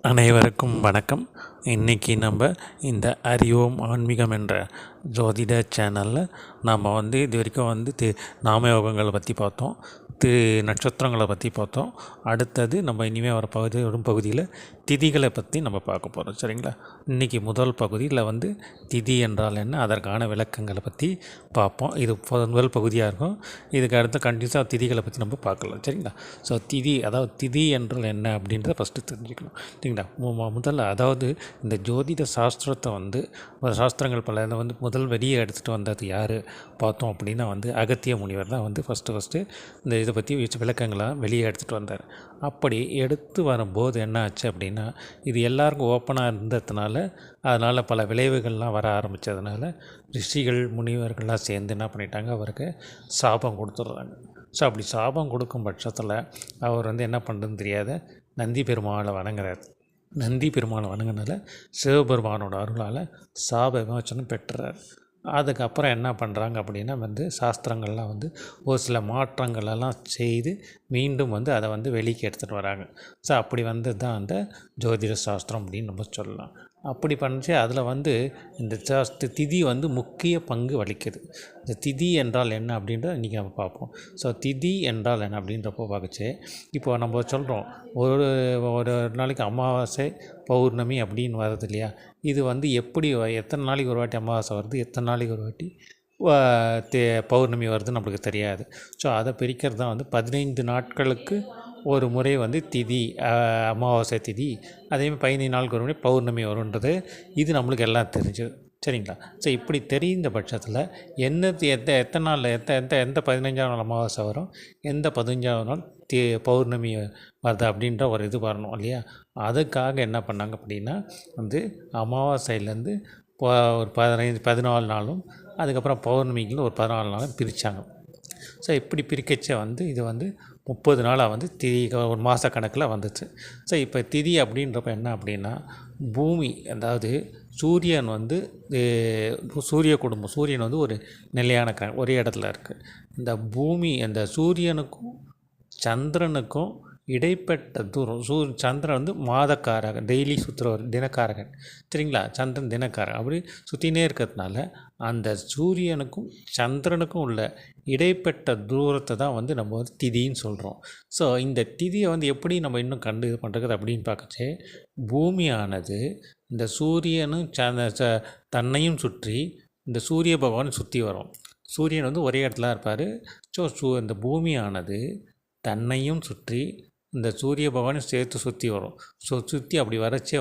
அனைவருக்கும் வணக்கம். இன்றைக்கி நம்ம இந்த அறிவோம் ஆன்மீகம் என்ற ஜோதிட சேனலில் நாம் இது வரைக்கும் நாமயோகங்களை பற்றி பார்த்தோம், நட்சத்திரங்களை பற்றி பார்த்தோம். அடுத்தது நம்ம இனிமேல் வரும் பகுதியில் திதிகளை பற்றி நம்ம பார்க்க போகிறோம். சரிங்களா? இன்றைக்கி முதல் பகுதியில் திதி என்றால் என்ன, அதற்கான விளக்கங்களை பற்றி பார்ப்போம். இது முதல் பகுதியாக இருக்கும். இதுக்கு அடுத்த கண்டிப்பாக திதிகளை பற்றி நம்ம பார்க்கலாம். சரிங்களா? ஸோ திதி என்றால் என்ன அப்படின்றத ஃபஸ்ட்டு தெரிஞ்சுக்கணும். சரிங்களா? முதல்ல இந்த ஜோதிட சாஸ்திரத்தை சாஸ்திரங்கள் பல முதல் வெளியே எடுத்துகிட்டு வந்தது யார் பார்த்தோம் அப்படின்னா அகத்திய முனிவர் தான் ஃபஸ்ட்டு இந்த இதை பற்றி விளக்கங்களாக வெளியே எடுத்துகிட்டு வந்தார். அப்படி எடுத்து வரும்போது என்ன ஆச்சு அப்படின்னா, இது எல்லாருக்கும் ஓப்பனாக இருந்ததுனால அதனால் பல விளைவுகள்லாம் வர ஆரம்பித்ததுனால ரிஷிகள் முனிவர்கள்லாம் சேர்ந்து என்ன பண்ணிட்டாங்க, அவருக்கு சாபம் கொடுத்துட்றாங்க. ஸோ அப்படி சாபம் கொடுக்கும் பட்சத்தில் அவர் என்ன பண்ணுறதுன்னு தெரியாத நந்தி பெருமாளை வணங்குறாரு. நந்தி பெருமாளை வணங்கினால சிவபெருமானோட அருளால் சாப விமோச்சனம் பெற்றுறார். அதுக்கப்புறம் என்ன பண்ணுறாங்க அப்படின்னா சாஸ்திரங்கள்லாம் ஒரு சில மாற்றங்களெல்லாம் செய்து மீண்டும் அதை வெளிக்கு எடுத்துகிட்டு வராங்க. ஸோ அப்படி தான் அந்த ஜோதிட சாஸ்திரம் அப்படின்னு நம்ம சொல்லலாம். அப்படி பண்ணிச்சு அதில் இந்த திதி முக்கிய பங்கு வகிக்குது. இந்த திதி என்றால் என்ன அப்படின்றத இன்றைக்கி நம்ம பார்ப்போம். ஸோ திதி என்றால் என்ன அப்படின்றப்போ பார்க்குச்சு, இப்போ நம்ம சொல்கிறோம் ஒரு ஒரு நாளைக்கு அமாவாசை பௌர்ணமி அப்படின்னு வருது இல்லையா? இது எப்படி எத்தனை நாளைக்கு ஒரு வாட்டி அமாவாசை வருது, எத்தனை நாளைக்கு ஒரு வாட்டி பௌர்ணமி வருதுன்னு நம்மளுக்கு தெரியாது. ஸோ அதை பிரிக்கிறது தான் 15 நாட்களுக்கு ஒரு முறை திதி, அமாவாசை திதி, அதேமாதிரி 15 நாளுக்கு ஒரு முறை பௌர்ணமி வருன்றது இது நம்மளுக்கு எல்லாம் தெரிஞ்சது. சரிங்களா? ஸோ இப்படி தெரிந்த பட்சத்தில் எத்தனை நாளில் எந்த 15ஆம் நாள் அமாவாசை வரும், எந்த 15ஆம் நாள் பௌர்ணமி வருது அப்படின்ற ஒரு இது வரணும் இல்லையா? அதுக்காக என்ன பண்ணாங்க அப்படின்னா அமாவாசையிலேருந்து ஒரு 14 நாளும், அதுக்கப்புறம் பௌர்ணமிக்கு ஒரு 14 நாளும் பிரித்தாங்க. ஸோ இப்படி பிரிக்கச்ச இது 30 நாளாக திதி ஒரு மாத கணக்கில் வந்துச்சு. ஸோ இப்போ திதி அப்படின்றப்ப என்ன அப்படின்னா, பூமி அதாவது சூரியன் சூரிய குடும்பம், சூரியன் ஒரு நிலையான ஒரே இடத்துல இருக்குது. இந்த பூமி அந்த சூரியனுக்கும் சந்திரனுக்கும் இடைப்பட்ட தூரம், சந்திரன் மாதக்காரகன், டெய்லி சுற்றுறவர், தினக்காரகன். சரிங்களா? சந்திரன் தினக்காரன் அப்படி சுற்றினே இருக்கிறதுனால அந்த சூரியனுக்கும் சந்திரனுக்கும் உள்ள இடைப்பட்ட தூரத்தை தான் நம்ம திதின்னு சொல்கிறோம். ஸோ இந்த திதியை எப்படி நம்ம இன்னும் இது பண்ணுறது அப்படின்னு பார்க்கச்சே, பூமியானது இந்த சூரியனும் தன்னையும் சுற்றி இந்த சூரிய பகவானை சுற்றி வரும். சூரியன் ஒரே இடத்துல இருப்பார். ஸோ இந்த பூமியானது தன்னையும் சுற்றி இந்த சூரிய பகவானை சேர்த்து சுற்றி வரும். ஸோ சுற்றி அப்படி வரச்சே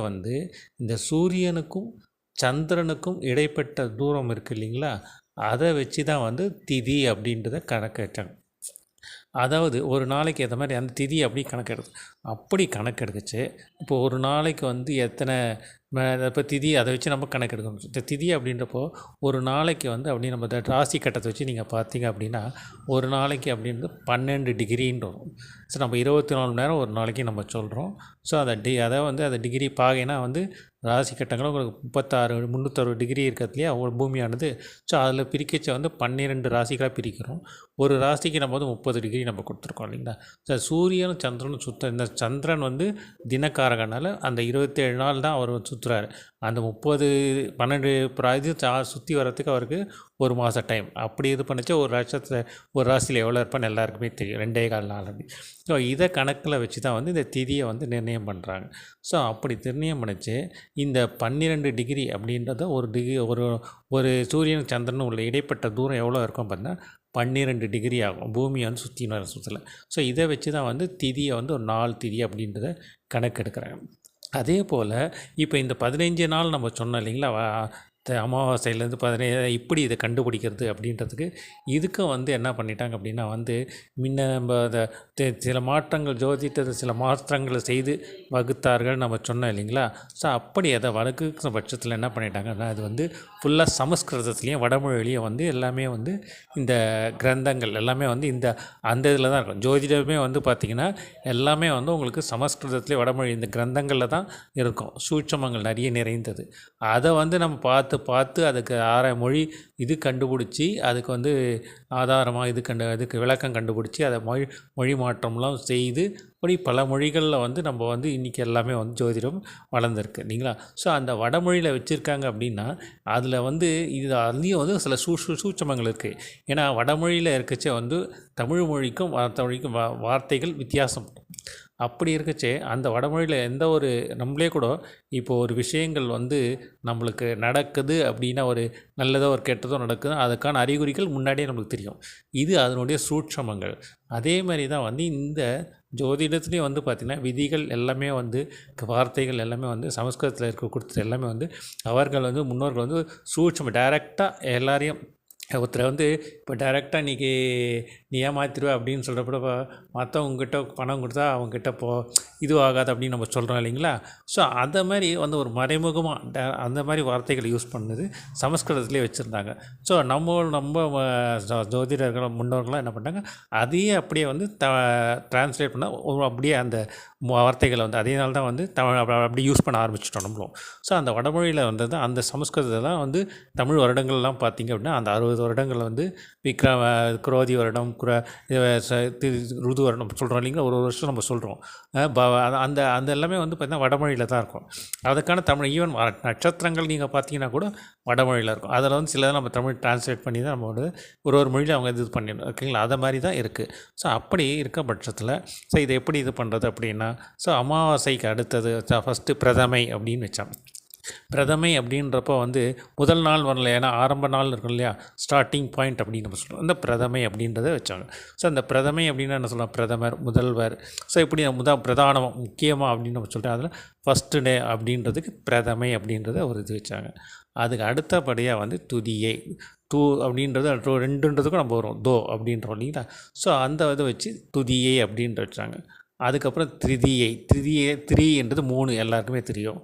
இந்த சூரியனுக்கும் சந்திரனுக்கும் இடைப்பட்ட தூரம் இருக்குது இல்லைங்களா? அதை வச்சு தான் திதி அப்படின்றத கணக்கெடுத்தாங்க. அதாவது ஒரு நாளைக்கு ஏற்ற மாதிரி அந்த திதி அப்படி கணக்கெடுது. அப்படி கணக்கெடுக்குச்சு இப்போ ஒரு நாளைக்கு எத்தனை இப்போ திதி அதை வச்சு நம்ம கணக்கெடுக்கணும். இந்த திதி அப்படின்றப்போ ஒரு நாளைக்கு அப்படி நம்ம ராசி கட்டத்தை வச்சு நீங்கள் பார்த்தீங்க அப்படின்னா ஒரு நாளைக்கு அப்படின்றது 12 டிகிரின்னு வரும். ஸோ நம்ம 24 மணி நேரம் ஒரு நாளைக்கு நம்ம சொல்கிறோம். ஸோ அதை அந்த டிகிரி பாகைனா ராசி கட்டங்களும் உங்களுக்கு 360 டிகிரி இருக்கிறது இல்லையா ஒரு பூமியானது. ஸோ அதில் பிரிக்கச்ச 12 ராசிகளாக பிரிக்கிறோம். ஒரு ராசிக்கு நம்ம 30 டிகிரி நம்ம கொடுத்துருக்கோம் இல்லைங்களா? ஸோ சூரியனும் சந்திரனும் இந்த சந்திரன் தினக்காரகனால அந்த 27 நாள் தான் அவர் சுற்றுறாரு. அந்த 12 சுற்றி வர்றதுக்கு அவருக்கு ஒரு மாத டைம். அப்படி இது பண்ணிச்சா ஒரு ராசியில் எவ்வளோ இருப்பான்னு எல்லாருக்குமே தெரியும், 2.25 நாள் அப்படி. ஸோ இதை கணக்கில் வச்சு தான் இந்த திதியை நிர்ணயம் பண்ணுறாங்க. ஸோ அப்படி நிர்ணயம் பண்ணிச்சு இந்த 12 டிகிரி அப்படின்றத ஒரு சூரியன் சந்திரனும் உள்ள இடைப்பட்ட தூரம் எவ்வளோ இருக்கும் பார்த்தீங்கன்னா 12 டிகிரி ஆகும் பூமி சுற்றி வர சுற்றல. ஸோ இதை வச்சு தான் திதியை ஒரு நாள் திதி அப்படின்றத கணக்கெடுக்கிறாங்க. அதே போல் இப்போ இந்த 15 நாள் நம்ம சொன்னோம் இல்லைங்களா, அமாவாசையிலேருந்து 17 இப்படி இதை கண்டுபிடிக்கிறது அப்படின்றதுக்கு இதுக்கும் என்ன பண்ணிட்டாங்க அப்படின்னா முன்ன நம்ம அதை சில மாற்றங்கள் ஜோதிடத்தை சில மாற்றங்களை செய்து வகுத்தார்கள் நம்ம சொன்னோம் இல்லைங்களா? ஸோ அப்படி அதை வகுக்கிற பட்சத்தில் என்ன பண்ணிட்டாங்கன்னா அது ஃபுல்லாக சமஸ்கிருதத்துலேயும் வடமொழியிலையும் எல்லாமே இந்த கிரந்தங்கள் எல்லாமே இந்த அந்த இதில் தான் இருக்கும். ஜோதிடமே பார்த்திங்கன்னா எல்லாமே உங்களுக்கு சமஸ்கிருதத்துலேயே வடமொழி இந்த கிரந்தங்களில் தான் இருக்கும். சூட்சமங்கள் நிறைய நிறைந்தது. அதை நம்ம பார்த்து பார்த்து அதுக்கு மொழி இது கண்டுபிடிச்சி அதுக்கு வந்து ஆதாரமாக இதுக்கு விளக்கம் கண்டுபிடிச்சி அதை மொழி மாற்றம்லாம் செய்து இப்படி பல மொழிகளில் வந்து நம்ம வந்து இன்றைக்கி எல்லாமே வந்து ஜோதிடம் வளர்ந்துருக்கு இல்லைங்களா. ஸோ அந்த வடமொழியில் வச்சுருக்காங்க அப்படின்னா அதில் வந்து அதுலேயும் வந்து சில சூட்சமங்கள் இருக்குது. ஏன்னா வடமொழியில் இருக்கச்சே வந்து தமிழ் மொழிக்கும் மொழிக்கும் வார்த்தைகள் வித்தியாசம். அப்படி இருக்கச்சே அந்த வடமொழியில் எந்த ஒரு நம்மளே கூட இப்போது ஒரு விஷயங்கள் வந்து நம்மளுக்கு நடக்குது அப்படின்னா ஒரு நல்லதோ ஒரு கெட்டதோ நடக்குது, அதுக்கான அறிகுறிகள் முன்னாடியே நம்மளுக்கு தெரியும். இது அதனுடைய சூட்சமங்கள். அதே மாதிரி தான் வந்து இந்த ஜோதிடத்துலேயும் வந்து பார்த்திங்கன்னா விதிகள் எல்லாமே வந்து வார்த்தைகள் எல்லாமே வந்து சமஸ்கிருதத்தில் இருக்க கொடுத்தது எல்லாமே வந்து அவர்கள் வந்து முன்னோர்கள் வந்து சூட்சம் டைரெக்டாக எல்லாரையும் ஒருத்தரை வந்து இப்போ டைரெக்டாக இன்றைக்கி நீ ஏமாற்றிடுவ அப்படின்னு சொல்கிறப்ப மற்றவங்ககிட்ட பணம் கொடுத்தா அவங்ககிட்ட இதுவாகாது அப்படின்னு நம்ம சொல்கிறோம் இல்லைங்களா. ஸோ அதை மாதிரி வந்து ஒரு மறைமுகமாக அந்த மாதிரி வார்த்தைகளை யூஸ் பண்ணது சமஸ்கிருதத்துலேயே வச்சுருந்தாங்க. ஸோ நம்ம ஜோதிடர்கள் முன்னோர்கள்லாம் என்ன பண்ணாங்க, அதையே அப்படியே வந்து ட்ரான்ஸ்லேட் பண்ணால் அப்படியே அந்த வார்த்தைகளை வந்து அதேனால தான் வந்து அப்படி யூஸ் பண்ண ஆரம்பிச்சிட்டோம் நம்மளும். ஸோ அந்த வடமொழியில் வந்தது அந்த சமஸ்கிருதத்தில் வந்து தமிழ் வருடங்கள்லாம் பார்த்திங்க அப்படின்னா அந்த 60 வருடங்கள் வந்து குரோதி வருடம் ருது வருடம் சொல்கிறோம் இல்லைங்களா. ஒரு வருஷம் நம்ம சொல்கிறோம். அந்த அந்த எல்லாமே வந்து பார்த்திங்கன்னா வடமொழியில் தான் இருக்கும். அதுக்கான தமிழ் ஈவன் நட்சத்திரங்கள் நீங்கள் பார்த்தீங்கன்னா கூட வடமொழியில் இருக்கும். அதில் வந்து சில நம்ம தமிழ் டிரான்ஸ்லேட் பண்ணி தான் நம்ம வந்து ஒரு மொழியில் அவங்க இது பண்ணிடணும் ஓகேங்களா. அதை மாதிரி தான் இருக்குது. ஸோ அப்படி இருக்க பட்சத்தில் ஸோ இதை எப்படி இது பண்ணுறது அப்படின்னா, ஸோ அமாவாசைக்கு அடுத்தது ஃபஸ்ட்டு பிரதமை அப்படின்னு வச்சாங்க. பிரதமை அப்படின்றப்போ வந்து முதல் நாள் வரல, ஏன்னா ஆரம்ப நாள் இருக்கும் இல்லையா, ஸ்டார்டிங் பாயிண்ட் அப்படின்னு நம்ம சொல்கிறோம். அந்த பிரதமை அப்படின்றத வச்சாங்க. ஸோ அந்த பிரதமை அப்படின்னா என்ன சொல்லலாம், பிரதமர், முதல்வர். ஸோ இப்படி பிரதானம் முக்கியமாக அப்படின்னு நம்ம சொல்கிறோம். அதில் ஃபஸ்ட்டு டே அப்படின்றதுக்கு பிரதமை அப்படின்றத ஒரு இது வச்சாங்க. அதுக்கு அடுத்தபடியாக வந்து துதியை அப்படின்றது ரெண்டுன்றதுக்கும் நம்ம வரும் தோ அப்படின்றோம் இல்லைங்களா. ஸோ அந்த இதை வச்சு துதியை அப்படின்ற வச்சாங்க. அதுக்கப்புறம் த்ரீன்றது 3 எல்லாருக்குமே தெரியும்.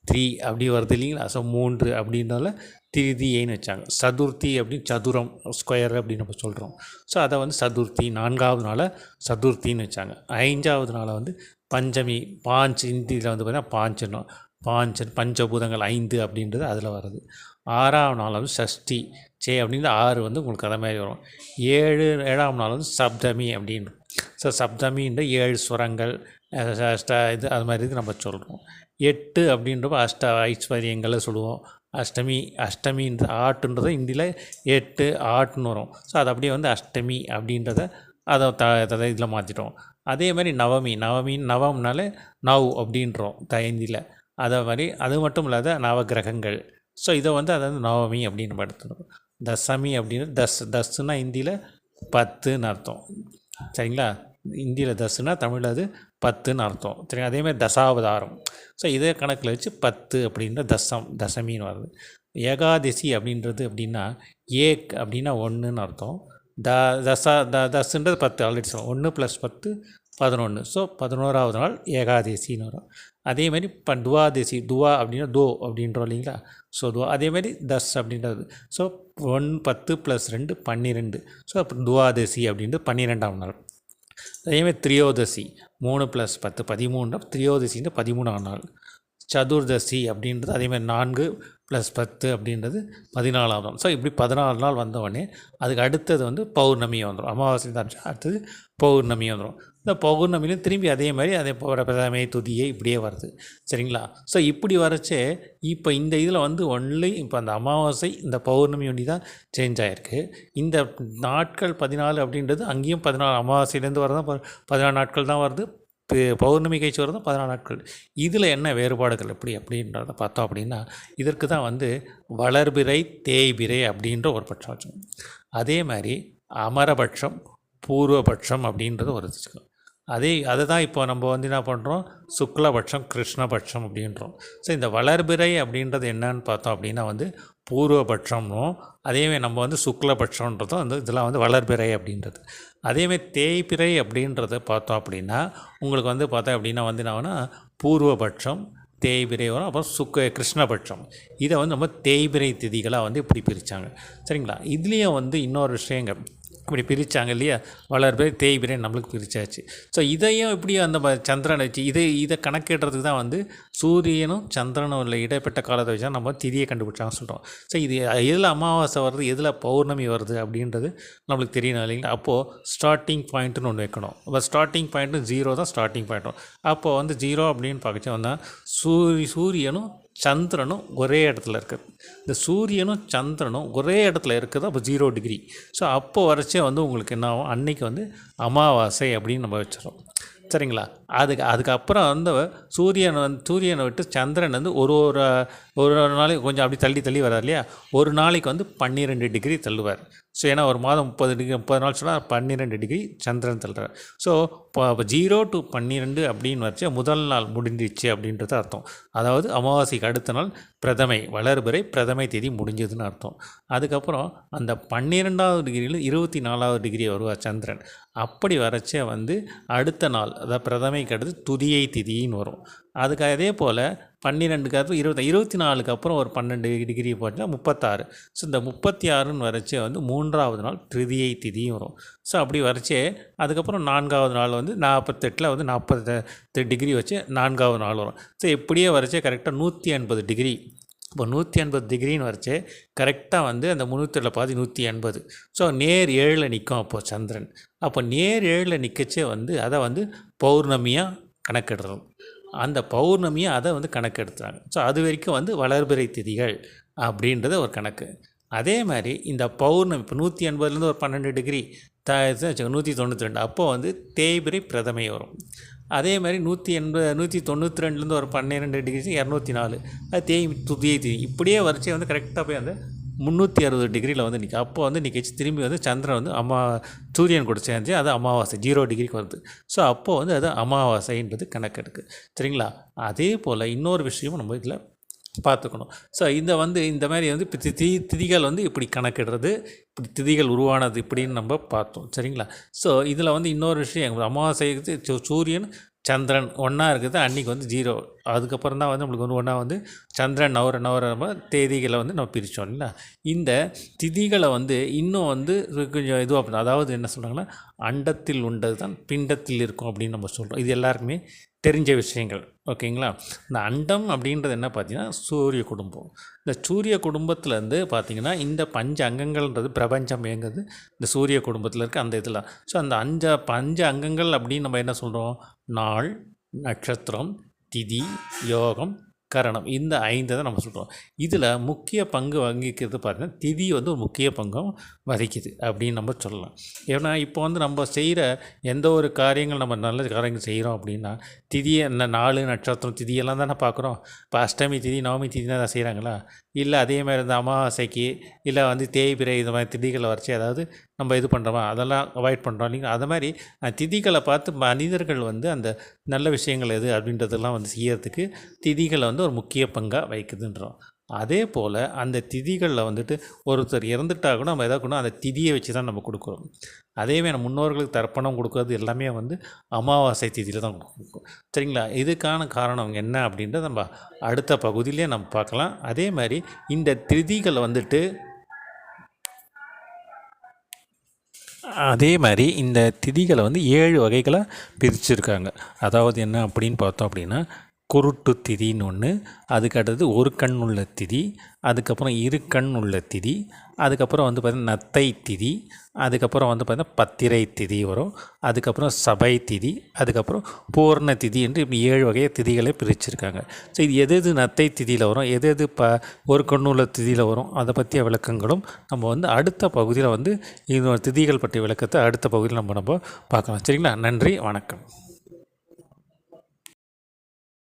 3 அப்படி வருது இல்லைங்களா. ஸோ 3 அப்படின்றதால திருதியைன்னு வச்சாங்க. சதுர்த்தி அப்படின்னு சதுரம் ஸ்கொயர் அப்படின்னு நம்ம சொல்கிறோம். ஸோ அதை வந்து சதுர்த்தி, 4வது நாளை சதுர்த்தின்னு வச்சாங்க. 5வது நாளை வந்து பஞ்சமி, இந்தியில் வந்து பார்த்திங்கன்னா பஞ்சபூதங்கள் 5 அப்படின்றது அதில் வருது. 6வது நாள் வந்து சஷ்டி அப்படின்றது 6 வந்து உங்களுக்கு அதை மாதிரி வரும். 7வது நாள் வந்து சப்தமி அப்படின்னு. ஸோ சப்தமின்ற 7 சுரங்கள் இது அது மாதிரி இது நம்ம சொல்கிறோம். 8 அப்படின்றப்ப ஐஸ்வர்யங்களை சொல்லுவோம். அஷ்டமின்ற ஆட்டுன்றதை இந்தியில் 8 ஆட்டுன்னு வரும். ஸோ அது அப்படியே வந்து அஷ்டமி அப்படின்றத அதை இதில் மாற்றிட்டோம். அதே மாதிரி நவம்னாலே நவ் அப்படின்றோம் இந்தியில். அதை மாதிரி அது மட்டும் இல்லாத நவகிரகங்கள். ஸோ இதை வந்து அதை வந்து நவமி அப்படின்னு நம்ம எடுத்துக்கணும். தசமி அப்படின்னு தஸ்ஸுன்னா இந்தியில் 10ன்னு அர்த்தம் சரிங்களா. இந்தியில் தஸ்ஸுன்னா தமிழில் அது 10ன்னு அர்த்தம் சரிங்களா. அதேமாதிரி தசாவதாரம். ஸோ இதே கணக்கில் வச்சு 10 அப்படின்ற தசமின்னு வருது. ஏகாதசி அப்படின்றது அப்படின்னா அப்படின்னா 1ன்னு அர்த்தம். தஸ்ன்றது 10 ஆல்ரெடி சொல்லுவோம். 1 + 10 11. ஸோ 11வது நாள் ஏகாதசின்னு வரும். அதேமாதிரி துவாதசி, அப்படின்னா அப்படின்றோம் இல்லைங்களா. ஸோ அதேமாதிரி அப்படின்றது. ஸோ 1 10 + 2 12. ஸோ அப்புறம் துவாதசி அப்படின்றது 12ஆம் நாள். அதேமாதிரி திரியோதசி 3 + 10 13. திரியோதசின்ற 13ஆம் நாள். சதுர்தசி அப்படின்றது அதேமாதிரி 4 + 10 அப்படின்றது 14ஆம் நாள். ஸோ இப்படி 14 நாள் வந்தவுடனே அதுக்கு அடுத்தது வந்து பௌர்ணமி வந்துடும். அமாவாசை தான் அடுத்தது பௌர்ணமி வந்துடும். இந்த பௌர்ணமிலையும் திரும்பி அதே மாதிரி பிரதமை துதியை இப்படியே வருது சரிங்களா. ஸோ இப்படி வரச்சே இப்போ இந்த இதில் வந்து ஒன்லி இப்போ அந்த அமாவாசை இந்த பௌர்ணமி ஒண்டி தான் சேஞ்ச் ஆகிருக்கு. இந்த நாட்கள் 14 அப்படின்றது அங்கேயும் 14 அமாவாசையிலேருந்து வரதான் 14 நாட்கள் தான் வருது. பௌர்ணமி கழிச்சு வரதும் 14 நாட்கள். இதில் என்ன வேறுபாடுகள் அப்படின்றத பார்த்தோம் அப்படின்னா, இதற்கு தான் வந்து வளர்பிறை தேய்பிறை அப்படின்ற ஒரு பட்சம் வச்சுக்கணும். அதே மாதிரி அமரபட்சம் பூர்வபட்சம் அப்படின்றது ஒரு வச்சுக்கணும். அதை தான் இப்போ நம்ம வந்து என்ன பண்ணுறோம், சுக்லபட்சம் கிருஷ்ணபட்சம் அப்படின்றோம். ஸோ இந்த வளர்பிறை அப்படின்றது என்னன்னு பார்த்தோம் அப்படின்னா வந்து பூர்வபட்சம்னும், அதேமாதிரி நம்ம வந்து சுக்லபட்சம்ன்றதும் வந்து இதெல்லாம் வந்து வளர்பிறை அப்படின்றது. அதேமாதிரி தேய்பிறை அப்படின்றத பார்த்தோம் அப்படின்னா உங்களுக்கு வந்து பார்த்தோம் அப்படின்னா வந்து என்னன்னா பூர்வபட்சம் தேய்பிறை வரும். அப்புறம் கிருஷ்ணபட்சம். இதை வந்து நம்ம தேய்பிறை திதிகளாக வந்து இப்படி பிரித்தாங்க சரிங்களா. இதுலேயும் வந்து இன்னொரு விஷயங்கள் இப்படி பிரித்தாங்க இல்லையா, வளர்பிறை தேய்பிறை நம்மளுக்கு பிரித்தாச்சு. ஸோ இதையும் இப்படி அந்த சந்திரனை வச்சு இதை கணக்கிடுறதுக்கு தான் வந்து சூரியனும் சந்திரனும் உள்ள இடைப்பட்ட காலத்தை வச்சா நம்ம திதியை கண்டுபிடிச்சாங்க சொல்கிறோம். ஸோ இது எதில் அமாவாசை வருது, எதில் பௌர்ணமி வருது அப்படின்றது நம்மளுக்கு தெரியணும் இல்லைங்களா. அப்போது ஸ்டார்டிங் பாயிண்ட்டுன்னு ஒன்று வைக்கணும். இப்போ ஸ்டார்டிங் பாயிண்ட்டு 0 தான் ஸ்டார்டிங் பாயிண்ட்டும். அப்போது வந்து 0 அப்படின்னு பார்க்கச்சா வந்தால் சூரியனும் சந்திரனும் ஒரே இடத்துல இருக்குது. இந்த சூரியனும் சந்திரனும் ஒரே இடத்துல இருக்குது. அப்போ 0 டிகிரி. ஸோ அப்போ வரைச்சே வந்து உங்களுக்கு என்ன ஆகும், அன்றைக்கி வந்து அமாவாசை அப்படின்னு நம்ம வச்சிடறோம். சரிங்களா. அதுக்கப்புறம் வந்து சூரியனை விட்டு சந்திரன் வந்து ஒரு நாளைக்கு கொஞ்சம் அப்படி தள்ளி வர்றார் இல்லையா, ஒரு நாளைக்கு வந்து 12 டிகிரி தள்ளுவார். ஸோ ஏன்னா ஒரு மாதம் 30 நாள் சொன்னால் 12 டிகிரி சந்திரன் தள்ளுறார். ஸோ இப்போ 0 to 12 அப்படின்னு வச்சு முதல் நாள் முடிஞ்சிச்சு அப்படின்றது அர்த்தம். அதாவது அமாவாசைக்கு அடுத்த நாள் பிரதமை, வளர்பிறை பிரதமை தேதி முடிஞ்சதுன்னு அர்த்தம். அதுக்கப்புறம் அந்த 12வது டிகிரியில் 24வது டிகிரி வருவார் சந்திரன். அப்படி வரைச்சே வந்து அடுத்த நாள், அதாவது பிரதமைக்கு அடுத்து துதியை திதின்னு வரும். அதுக்கு அதே போல் 12க்கு அப்புறம் 24க்கு அப்புறம் ஒரு 12 டிகிரி போச்சுன்னா 36. ஸோ இந்த 36ன்னு வரைச்சே வந்து 3வது நாள் திருதியை திதியும் வரும். ஸோ அப்படி வரைச்சே அதுக்கப்புறம் 4வது நாள் வந்து 48 வந்து 48 டிகிரி வச்சு 4வது நாள் வரும். ஸோ இப்படியே வரைச்சே கரெக்டாக 180 டிகிரி. இப்போ 180 டிகிரின்னு வரைச்சே கரெக்டாக வந்து அந்த 307 பாதி 180. ஸோ நேர் 7 நிற்கும் அப்போது சந்திரன். அப்போ நேர் 7 நிற்கச்சே வந்து அதை வந்து பௌர்ணமியாக கணக்கெடுறோம். அந்த பௌர்ணமியை அதை வந்து கணக்கெடுத்துறாங்க. ஸோ அது வரைக்கும் வந்து வளர்பிறை திதிகள் அப்படின்றது ஒரு கணக்கு. அதே மாதிரி இந்த பௌர்ணமி இப்போ 180லேருந்து ஒரு 12 டிகிரி 192, அப்போது வந்து தேய்பிறை பிரதமை வரும். அதே மாதிரி 192லேருந்து ஒரு 12 டிகிரி 204, அது துதியை திதி. இப்படியே வரிசை வந்து கரெக்டாக போய் அந்த 360 டிகிரியில் வந்து நிற்கும். அப்போ வந்து நிற்கிச்சு திரும்பி வந்து சந்திரன் வந்து சூரியன் கூட சேர்ந்து அது அமாவாசை 0 டிகிரிக்கு வருது. ஸோ அப்போது வந்து அது அமாவாசைன்றது கணக்கெடுக்கு. சரிங்களா. அதே போல் இன்னொரு விஷயமும் நம்ம இதில் பார்த்துக்கணும். ஸோ இந்த மாதிரி வந்து இப்போ திதிகள் வந்து இப்படி கணக்கிடுறது, இப்படி திதிகள் உருவானது இப்படின்னு நம்ம பார்த்தோம். சரிங்களா. ஸோ இதில் வந்து இன்னொரு விஷயம், அமாவாசைக்கு சூரியன் சந்திரன் ஒன்றா இருக்குது, அன்றைக்கி வந்து 0. அதுக்கப்புறம் தான் வந்து நம்மளுக்கு வந்து ஒன்றா வந்து சந்திரன் நவர தேதிகளை வந்து நம்ம பிரித்தோம் இல்லைங்களா. இந்த திதிகளை வந்து இன்னும் வந்து கொஞ்சம் இதுவாக, அதாவது என்ன சொல்கிறாங்கன்னா, அண்டத்தில் உண்டது தான் பிண்டத்தில் இருக்கும் அப்படின்னு நம்ம சொல்கிறோம். இது எல்லாருக்குமே தெரிஞ்ச விஷயங்கள். ஓகேங்களா. இந்த அண்டம் அப்படின்றது என்ன பார்த்தீங்கன்னா சூரிய குடும்பம். இந்த சூரிய குடும்பத்துலேருந்து பார்த்திங்கன்னா இந்த 5 அங்கங்கள்ன்றது பிரபஞ்சம் இயங்குது இந்த சூரிய குடும்பத்தில் இருக்க அந்த இதில். ஸோ அந்த 5 அங்கங்கள் அப்படின்னு நம்ம என்ன சொல்கிறோம், நாள், நட்சத்திரம், திதி, யோகம், கரணம், இந்த 5 தான் நம்ம சொல்கிறோம். இதில் முக்கிய பங்கு வகிக்கிறது பார்த்திங்கன்னா திதி வந்து ஒரு முக்கிய பங்கும் வகிக்குது அப்படின்னு நம்ம சொல்லலாம். ஏன்னா இப்போ வந்து நம்ம செய்கிற எந்த ஒரு காரியங்கள், நம்ம நல்ல காரியங்கள் செய்கிறோம் அப்படின்னா திதியை இந்த 4 நட்சத்திரம் திதியெல்லாம் தானே பார்க்குறோம். இப்போ அஷ்டமி திதி நவமி திதி தான் செய்கிறாங்களா, இல்லை அதே மாதிரி இந்த அமாவாசைக்கு இல்லை வந்து தேய்பிறை இந்த மாதிரி திதிகளை வரைச்சி அதாவது நம்ம இது பண்ணுறோமா அதெல்லாம் அவாய்ட் பண்ணுறோம் இல்லைங்களா. அது மாதிரி திதிகளை பார்த்து மனிதர்கள் வந்து அந்த நல்ல விஷயங்கள் எது அப்படின்றதெல்லாம் வந்து செய்யறதுக்கு திதிகளை வந்து ஒரு முக்கிய பங்காக வைக்குதுன்றோம். அதே போல் அந்த திதிகளில் வந்துட்டு ஒருத்தர் இறந்துட்டா கூட நம்ம எதாவது கூட அந்த திதியை வச்சு தான் நம்ம கொடுக்குறோம். அதேமாதிரி நம்ம முன்னோர்களுக்கு தர்ப்பணம் கொடுக்குறது எல்லாமே வந்து அமாவாசை திதியில் தான் கொடுக்கும். சரிங்களா. இதுக்கான காரணம் என்ன அப்படின்றத நம்ம அடுத்த பகுதியிலே நம்ம பார்க்கலாம். அதே மாதிரி இந்த திதிகளை வந்துட்டு இந்த திதிகளை வந்து 7 வகைகளாக பிரிச்சுருக்காங்க. அதாவது என்ன அப்படின்னு பார்த்தோம் அப்படின்னா, குருட்டு திதின்னு ஒன்று, அதுக்கடுத்தது ஒரு கண் உள்ள திதி, அதுக்கப்புறம் இரு கண் உள்ள திதி, அதுக்கப்புறம் வந்து பார்த்திங்கன்னா நத்தை திதி, அதுக்கப்புறம் வந்து பார்த்திங்கன்னா பத்திரை திதி வரும், அதுக்கப்புறம் சபை திதி, அதுக்கப்புறம் பூர்ண திதி என்று இப்படி 7 வகையை திதிகளை பிரிச்சுருக்காங்க. ஸோ இது எது நத்தை திதியில் வரும், எது ஒரு கண் உள்ள திதியில் வரும், அதை பற்றிய விளக்கங்களும் நம்ம வந்து அடுத்த பகுதியில் வந்து இது திதிகள் பற்றிய விளக்கத்தை அடுத்த பகுதியில் நம்ம பார்க்கலாம். சரிங்களா. நன்றி, வணக்கம்.